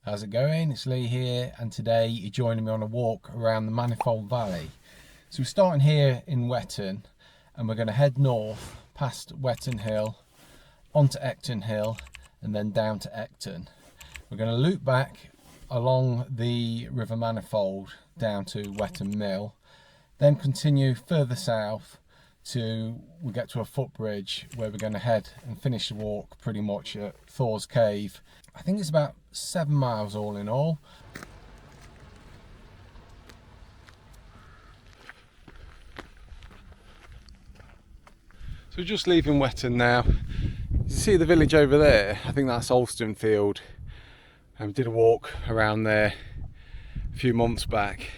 How's it going? It's Lee here, and today you're joining me on a walk around the Manifold Valley. So we're starting here in Wetton, and we're going to head north past Wetton Hill, onto Ecton Hill, and then down to Ecton. We're going to loop back along the River Manifold down to Wetton Mill, then continue further south to we get to a footbridge where we're going to head and finish the walk pretty much at Thor's cave. I think it's about 7 miles all in all. So we're just leaving Wetton now. You see the village over there? I think that's Alston Field. And we did a walk around there a few months back,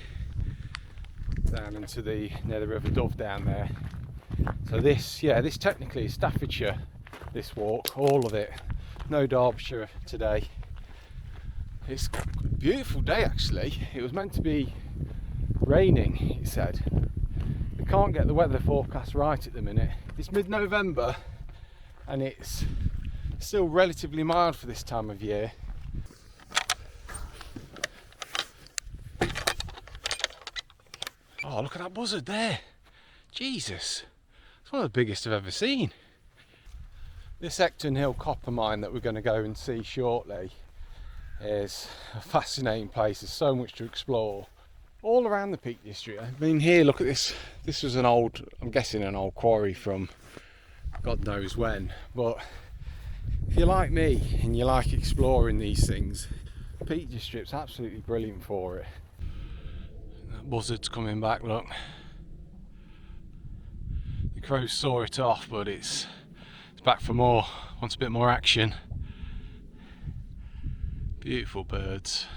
down into near the River Dove down there. So this technically is Staffordshire, this walk, all of it. No Derbyshire today. It's a beautiful day actually. It was meant to be raining, it said. We can't get the weather forecast right at the minute. It's mid-November and it's still relatively mild for this time of year. Oh, look at that buzzard there. Jesus. It's one of the biggest I've ever seen. This Ecton Hill copper mine that we're going to go and see shortly is a fascinating place. There's so much to explore all around the Peak District. I mean, here, look at this. This was I'm guessing an old quarry from God knows when. But if you're like me and you like exploring these things, Peak District's absolutely brilliant for it. That buzzard's coming back, look. The crows saw it off, but it's back for more. Wants a bit more action. Beautiful birds.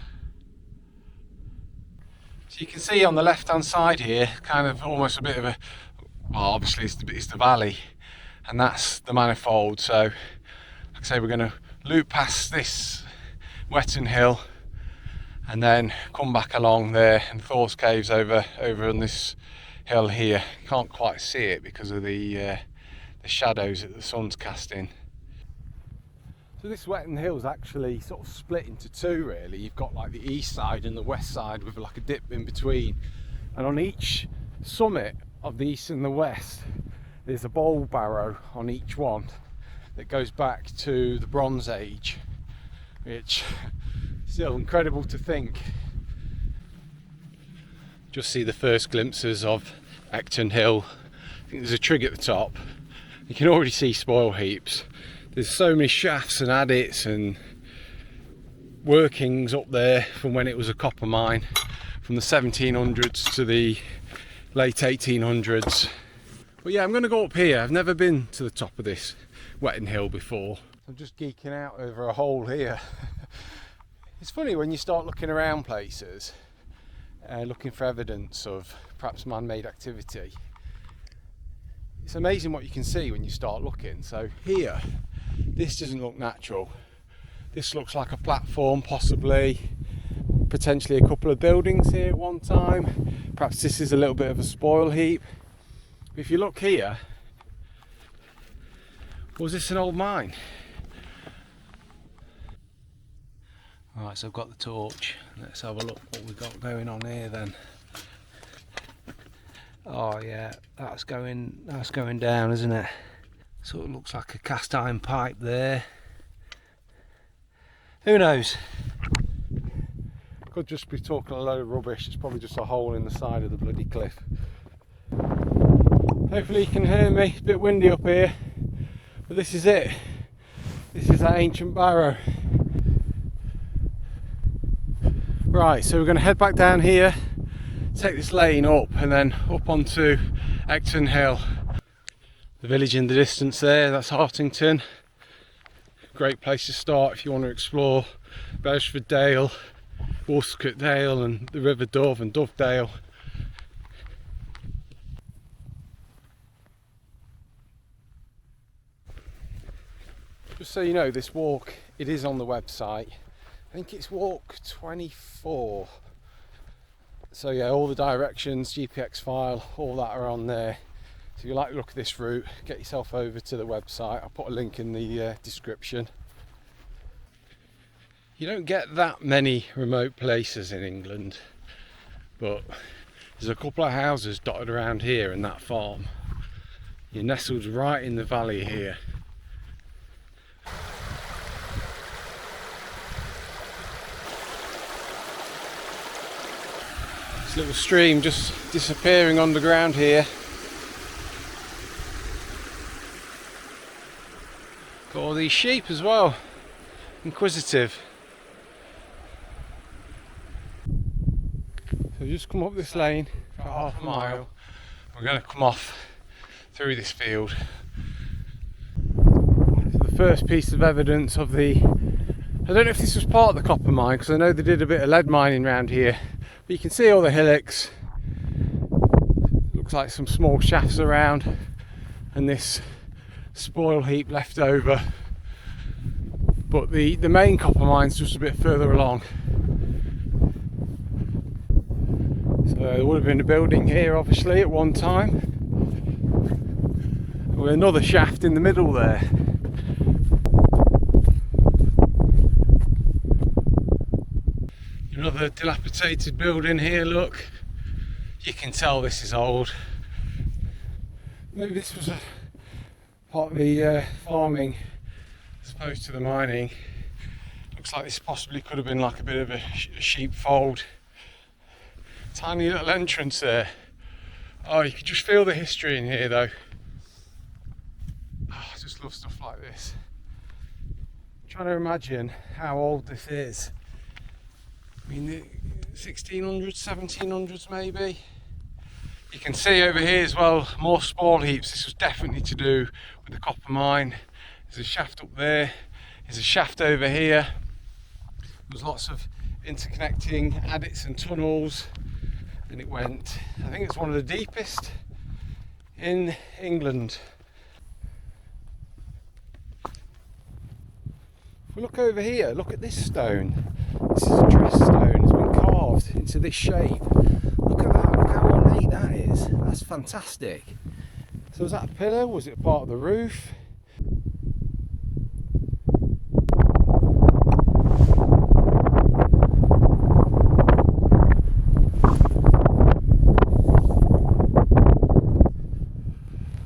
So you can see on the left hand side here, kind of almost a bit of obviously it's the valley, and that's the Manifold. So like I say, we're going to loop past this Wetton Hill and then come back along there, and Thor's cave's over on this hill here. Can't quite see it because of the shadows that the sun's casting. So this Wetton Hill is actually sort of split into two really. You've got like the east side and the west side with like a dip in between, and on each summit of the east and the west there's a bowl barrow on each one that goes back to the Bronze Age, which is still incredible to think. Just see the first glimpses of Ecton Hill. I think there's a trig at the top. You can already see spoil heaps. There's so many shafts and adits and workings up there from when it was a copper mine, from the 1700s to the late 1800s. But yeah, I'm going to go up here. I've never been to the top of this Wetton Hill before. I'm just geeking out over a hole here. It's funny when you start looking around places, looking for evidence of perhaps man-made activity. It's amazing what you can see when you start looking. So here, this doesn't look natural. This looks like a platform, possibly, potentially a couple of buildings here at one time. Perhaps this is a little bit of a spoil heap. If you look here, was this an old mine? Alright, so I've got the torch. Let's have a look what we've got going on here then. Oh yeah, that's going down, isn't it? So it looks like a cast iron pipe there. Who knows? Could just be talking a load of rubbish. It's probably just a hole in the side of the bloody cliff. Hopefully you can hear me. It's a bit windy up here, but this is it. This is that ancient barrow. Right, so we're going to head back down here, take this lane up, and then up onto Ecton Hill. The village in the distance there, that's Hartington. Great place to start if you want to explore Beresford Dale, Worscott Dale and the River Dove and Dovedale. Just so you know, this walk, it is on the website. I think it's walk 24. So yeah, all the directions, GPX file, all that are on there. So if you like the look at this route, get yourself over to the website. I'll put a link in the description. You don't get that many remote places in England, but there's a couple of houses dotted around here in that farm. You're nestled right in the valley here. This little stream just disappearing underground here. Got all these sheep as well, inquisitive. So just come up this lane for half a mile. We're going to come off through this field. So the first piece of evidence of the, I don't know if this was part of the copper mine, because I know they did a bit of lead mining around here, but you can see all the hillocks. Looks like some small shafts around, and this spoil heap left over. But the main copper mine's just a bit further along. So there would have been a building here obviously at one time, with another shaft in the middle there. Another dilapidated building here, look. You can tell this is old. Maybe this was a part of the farming as opposed to the mining. Looks like this possibly could have been like a bit of a sheepfold. Tiny little entrance there. Oh, you can just feel the history in here though. Oh, I just love stuff like this. I'm trying to imagine how old this is. I mean, the 1600s, 1700s maybe. You can see over here as well, more spoil heaps. This was definitely to do with the copper mine. There's a shaft up there. There's a shaft over here. There's lots of interconnecting adits and tunnels. And it went, I think it's one of the deepest in England. If we look over here, look at this stone. This is a dress stone. It's been carved into this shape. Look at that, look how ornate that is. That's fantastic. So was that a pillar? Was it part of the roof?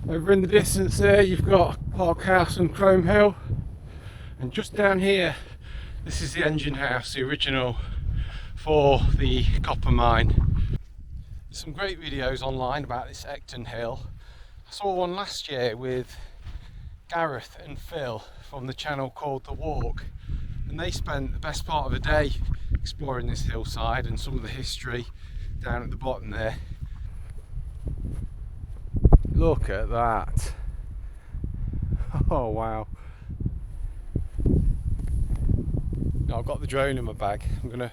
Over in the distance there you've got Park House and Crome Hill, and just down here this is the engine house, the original for the copper mine. There's some great videos online about this Ecton Hill. I saw one last year with Gareth and Phil from the channel called The Walk, and they spent the best part of a day exploring this hillside and some of the history down at the bottom there. Look at that. Oh wow. Now I've got the drone in my bag. I'm going to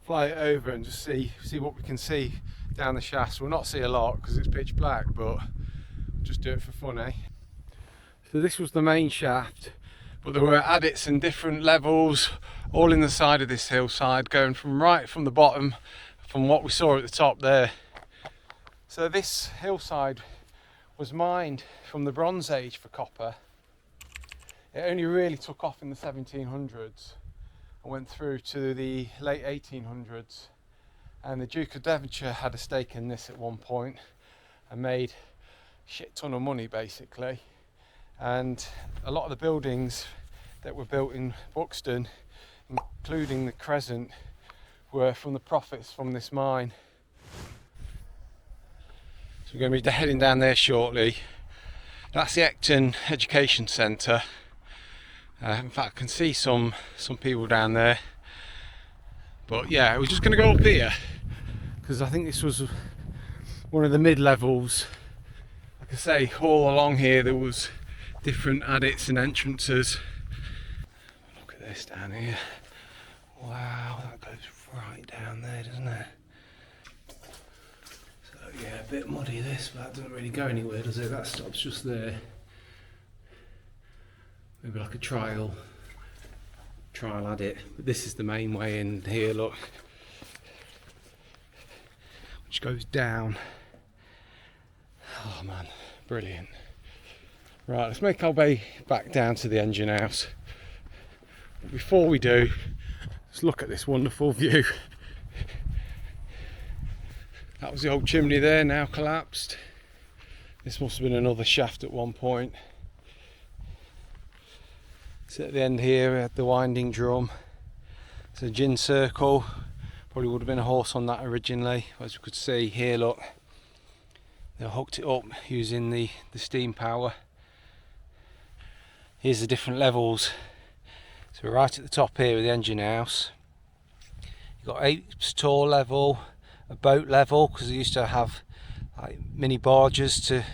fly it over and just see what we can see down the shafts. We'll not see a lot because it's pitch black, but we'll just do it for fun, eh? So this was the main shaft, but there were adits in different levels all in the side of this hillside, going from right from the bottom, from what we saw at the top there. So this hillside was mined from the Bronze Age for copper. It only really took off in the 1700s and went through to the late 1800s, and the Duke of Devonshire had a stake in this at one point and made a shit ton of money basically. And a lot of the buildings that were built in Buxton, including the Crescent, were from the profits from this mine. So we're going to be heading down there shortly. That's the Ecton Education Centre. In fact, I can see some people down there. But yeah, we're just going to go up here because I think this was one of the mid-levels. Like I say, all along here there was different adits and entrances. Look at this down here. Wow, that goes right down there, doesn't it? Yeah, a bit muddy this, but that doesn't really go anywhere, does it? That stops just there. Maybe like a trial adit. But this is the main way in here, look. Which goes down. Oh man, brilliant. Right, let's make our way back down to the engine house. But before we do, Just look at this wonderful view. That was the old chimney there, now collapsed. This must have been another shaft at one point. So at the end here we had the winding drum. It's a gin circle. Probably would have been a horse on that originally. As you could see here, look, they hooked it up using the steam power. Here's the different levels. So we're right at the top here with the engine house. You've got apes tall level, a boat level, because they used to have like mini barges to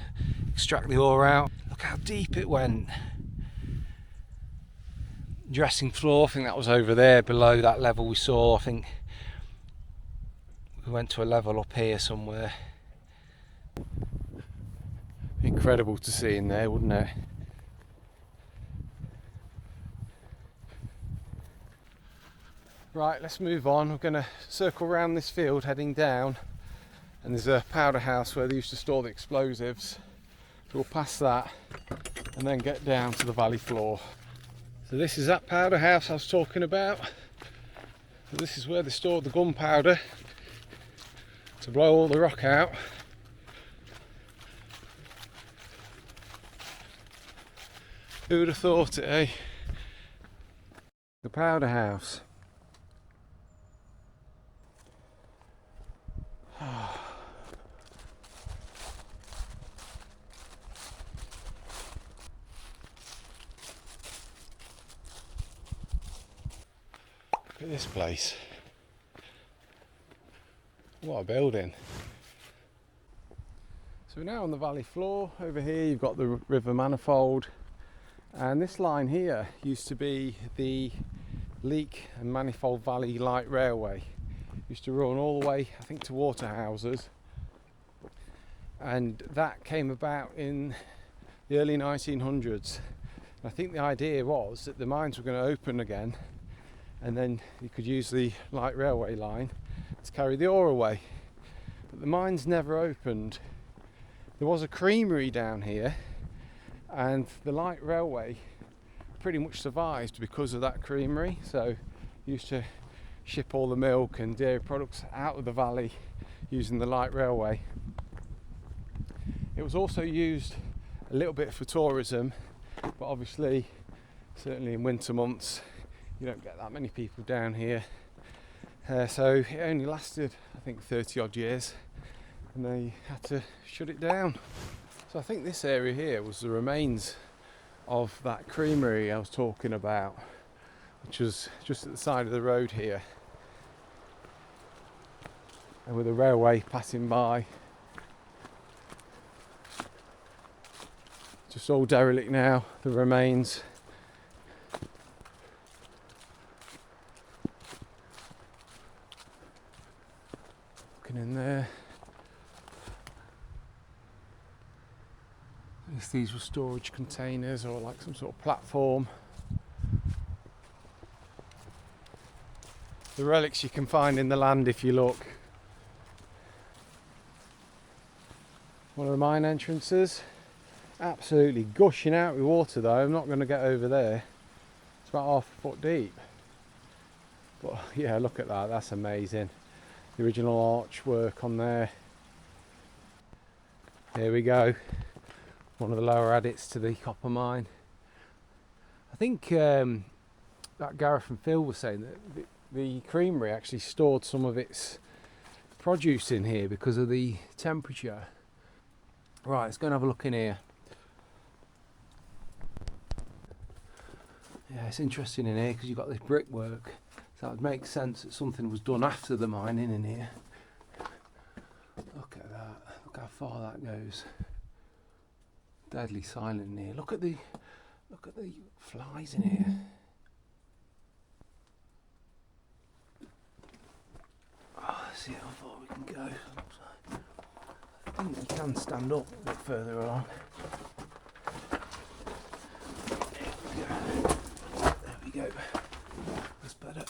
extract the ore out. Look how deep it went. Dressing floor, I think that was over there below that level we saw. I think we went to a level up here somewhere. Incredible to see in there, wouldn't it? Right, let's move on. We're going to circle around this field heading down, and there's a powder house where they used to store the explosives. So we'll pass that and then get down to the valley floor. So this is that powder house I was talking about. So this is where they stored the gunpowder to blow all the rock out. Who would have thought it, eh? The powder house. Look at this place. What a building. So we're now on the valley floor. Over here you've got the River Manifold, and this line here used to be the Leek and Manifold Valley light railway. Used to run all the way, I think, to Waterhouses, and that came about in the early 1900s. I think the idea was that the mines were going to open again, and then you could use the light railway line to carry the ore away. But the mines never opened. There was a creamery down here, and the light railway pretty much survived because of that creamery. So used to ship all the milk and dairy products out of the valley using the light railway. It was also used a little bit for tourism, but obviously, certainly in winter months, you don't get that many people down here. So it only lasted, I think, 30 odd years, and they had to shut it down. So I think this area here was the remains of that creamery I was talking about, which was just at the side of the road here, and with a railway passing by. Just all derelict now, the remains. Looking in there. If these were storage containers or like some sort of platform. The relics you can find in the land if you look. One of the mine entrances. Absolutely gushing out with water though. I'm not going to get over there. It's about half a foot deep. But yeah, look at that. That's amazing. The original archwork on there. Here we go. One of the lower adits to the copper mine. I think that Gareth and Phil was saying that the creamery actually stored some of its produce in here because of the temperature. Right, let's go and have a look in here. Yeah, it's interesting in here because you've got this brickwork, so it would make sense that something was done after the mining in here. Look at that, look how far that goes. Deadly silent in here. Look at the flies in here. Oh, let's see how far we can go. I think we can stand up a bit further along. There we go. That's better.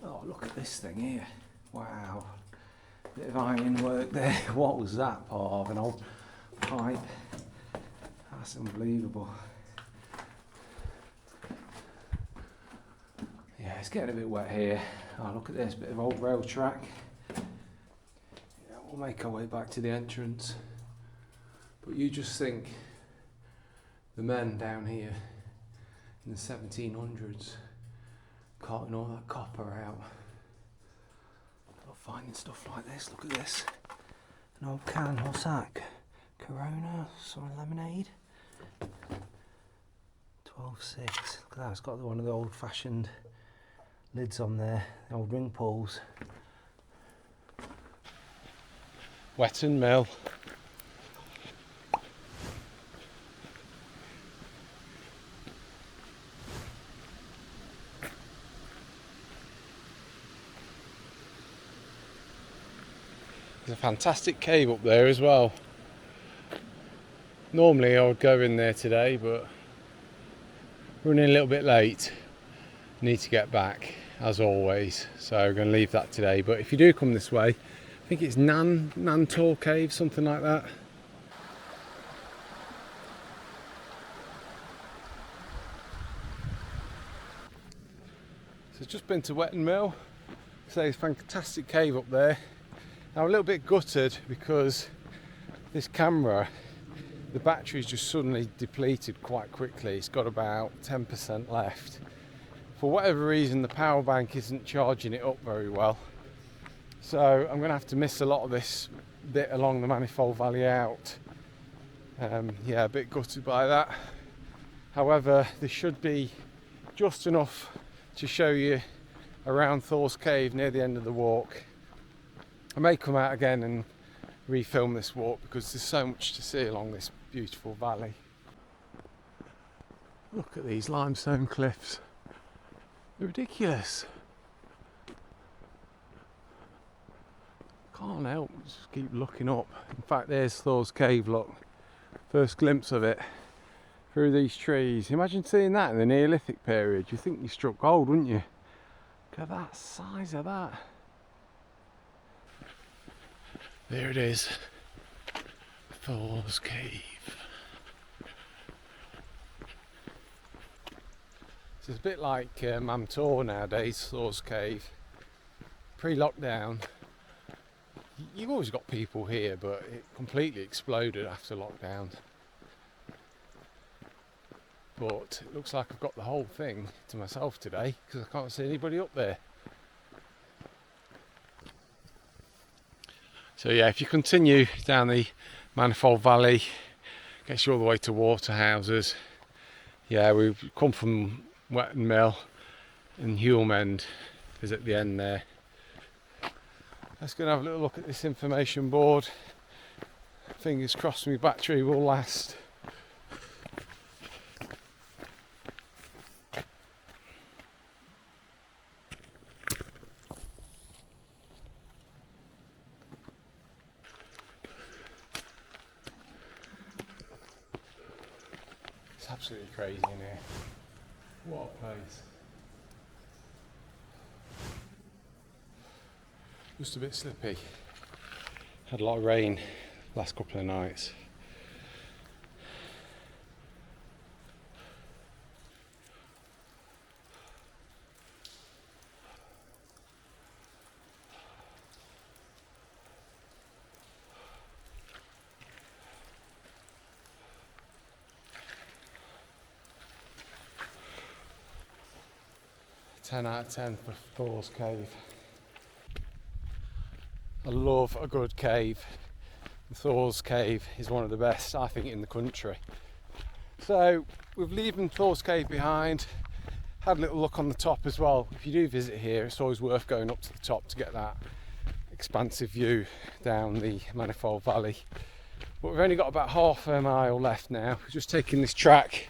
Oh, look at this thing here. Wow. Bit of iron work there. What was that part of? An old pipe? That's unbelievable. it's getting a bit wet here. Oh, look at this, bit of old rail track. Yeah, we'll make our way back to the entrance. But you just think the men down here in the 1700s carting all that copper out. Finding stuff like this, look at this. An old can, what's that? Corona, some lemonade. 12.6, look at that, it's got one of the old fashioned lids on there, the old ring pulls. Wetton Mill. There's a fantastic cave up there as well. Normally I would go in there today, but running a little bit late. Need to get back as always, so we're going to leave that today. But if you do come this way, I think it's Nantor Cave, something like that. So just been to Wetton Mill. So it's a fantastic cave up there. Now I'm a little bit gutted because this camera, the battery's just suddenly depleted quite quickly. It's got about 10% left. For whatever reason, the power bank isn't charging it up very well. So I'm going to have to miss a lot of this bit along the Manifold Valley out. Yeah, a bit gutted by that. However, there should be just enough to show you around Thor's Cave near the end of the walk. I may come out again and refilm this walk because there's so much to see along this beautiful valley. Look at these limestone cliffs. They're ridiculous. Can't help just keep looking up. In fact, there's Thor's Cave, look. First glimpse of it through these trees. Imagine seeing that in the Neolithic period. You think you struck gold, wouldn't you? Look at that size of that. There it is, Thor's Cave. It's a bit like Mamtor nowadays, Thor's Cave. Pre-lockdown, you've always got people here, but it completely exploded after lockdown. But it looks like I've got the whole thing to myself today because I can't see anybody up there. So yeah, if you continue down the Manifold Valley, gets you all the way to Waterhouses. Yeah, we've come from Wetton Mill and Hulmend is at the end there. Let's go and have a little look at this information board. Fingers crossed my battery will last. It's absolutely crazy in here. What a place. Just a bit slippy. Had a lot of rain last couple of nights. Ten out of 10 for Thor's Cave. I love a good cave. Thor's Cave is one of the best, I think, in the country. So we've leaving Thor's Cave behind. Had a little look on the top as well. If you do visit here, it's always worth going up to the top to get that expansive view down the Manifold Valley. But we've only got about half a mile left now. We're just taking this track,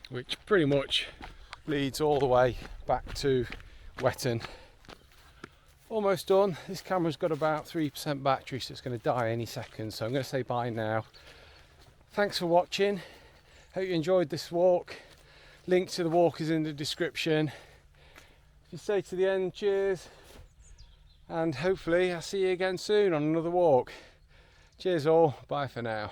which pretty much leads all the way back to Wetton. Almost done. This camera's got about 3% battery, so it's going to die any second, so I'm going to say bye now. Thanks for watching. Hope you enjoyed this walk. Link to the walk is in the description. Just say to the end, cheers, and hopefully I'll see you again soon on another walk. Cheers all, bye for now.